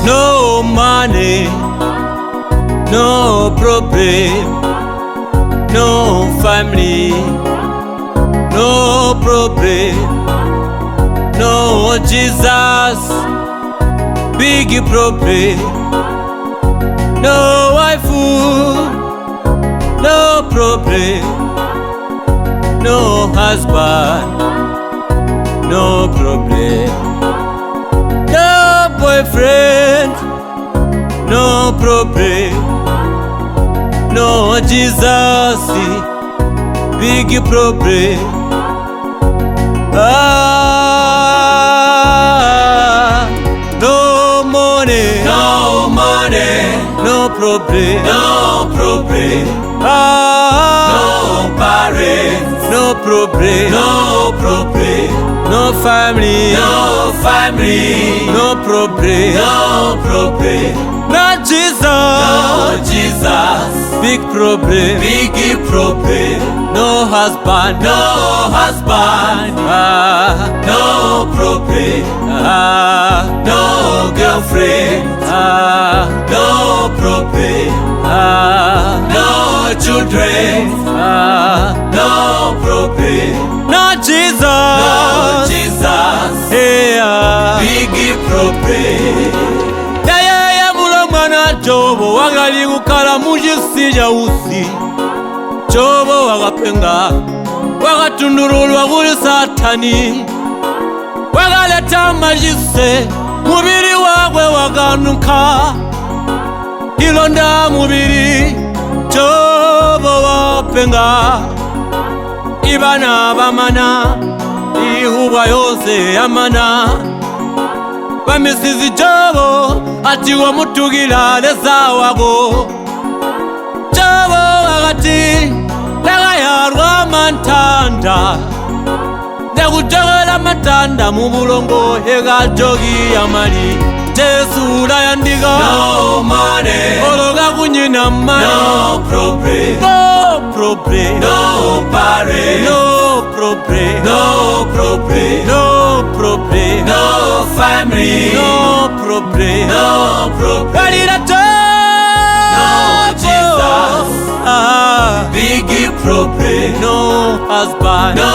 No money, no problem, no family, no problem, no Jesus, big problem, no wife, no problem, no husband, no problem, no boyfriend, no problem, no Jesus, big problem. No money, No money, no problem, no problem, no parents, no problem, no problem, no family, no family, no problem, no problem, no Jesus, no Jesus, big problem, big problem, no husband, no husband, no problem, no girlfriend, no problem, no children, no problem, no Jesus, no Jesus, yeah. big problem. Yaya mulo mwana Jobo wagali kukala mujisi ya usi Jobo wakapenga wakatundurulwa kuli Satani wakaleta majise mubiri wakwe wakanuka ilonda mubiri Jobo wapenga ibana bamana ihuba yose yamana bamisizi Jobo ati wamutugila leza wabo Jobo wakati lagayarwa mantanda nekujogela matanda mubulongo hega jogi amali Jesula yandiga No money, ologa kunyina mani no problem, no problem, no parents, no problem, no problem, no problem, no family, no problem, no problem, Galila no Jesus, big problem, no husband, no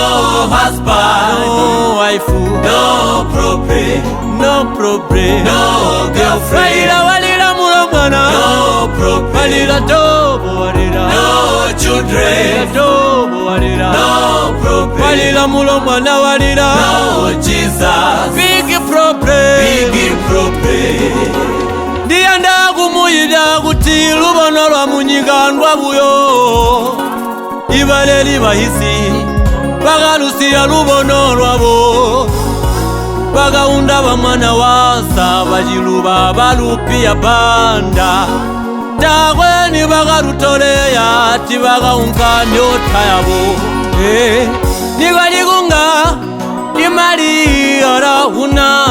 husband, no wife, no problem, no problem, no girlfriend, walila mulomwana, no problem, walila Jobo walila, no children, Jobo walila, no problem, walila mulomwana walila, no Jesus, big problem, big problem. Ndiyanda kumuyida kuti lubono lwa munyigandwa buyo ibale libahisi bagalusiya lubono lwabo bagaunda bamwana wasa bajiluba balupiya banda tagweni bagalutoleya ati bagaunka nyota yabo nigaligunga imali arahuna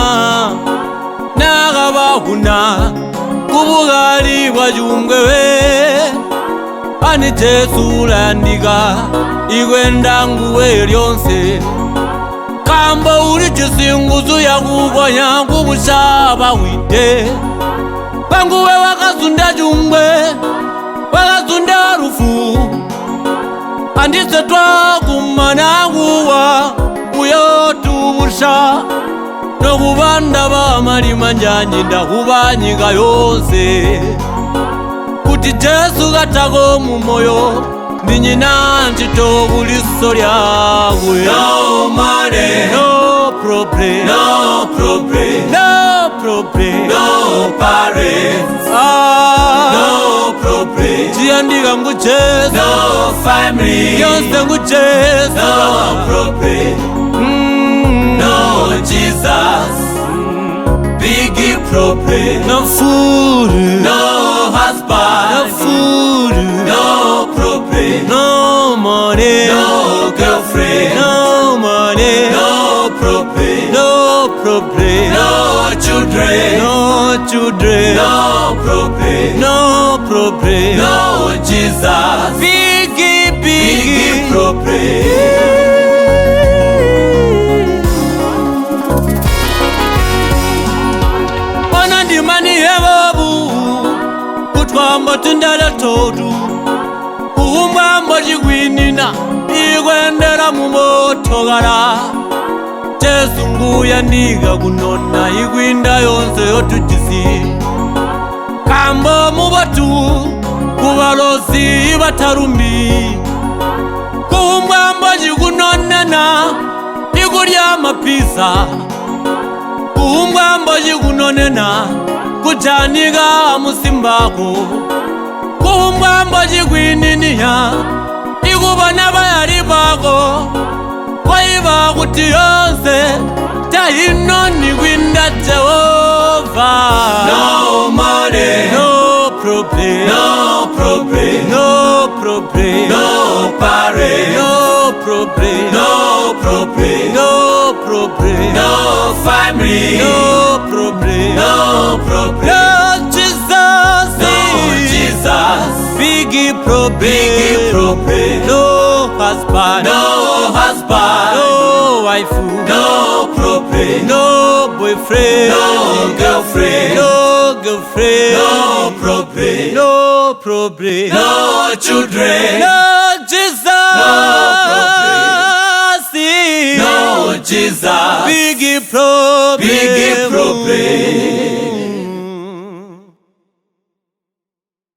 nagabahuna kubugali bwajungwewe ani Jesula yandiga igwenda nguwe lyonse kambo uli chisinguzu yakugonya kubushaba wide banguwe wakazunda jungwe wakazunda rufu andise twakumana nguwa uyotubusha nokubanda bamalima njanyi ndakubanyiga yonse kuti Jesu katako mumoyo ndinyina ntito buliso lyakwe No money, no problem, no problem, no problem, no parents, no problem, chiyandika ngu Jesu no family, yonse ngu Jesu no problem, no Jesus, big problem, no food, no no husband, food, no problem, no money, no girlfriend, no problem, no children, no children, no problem, no problem, no Jesus, biggie, big biggie problem. Ona ndimani yevovu kutwambo tindala todu kuhumbambo jigwinina igwendera mumotogara Jesu nguya ndiga kunona igwinda yonse yotujisi kambo mubatu kubalosi batarumbi kuhumbambo jigunonena igurya mapisa kuhumbambo jigunonena kujaniga musimbako kuhumbambo jigwininiya igubona bayari bako kwaiba kuti yonse tahino nigwinda Jehova No money, no problem, no problem, no problem, no party, no problem, no problem, no problem, no family, no problem, no problem, no Jesus, no Jesus, biggie problem, big problem, no husband, no husband, no wife, no problem, no boyfriend, no girlfriend, no girlfriend, no problem, no problem, no children, no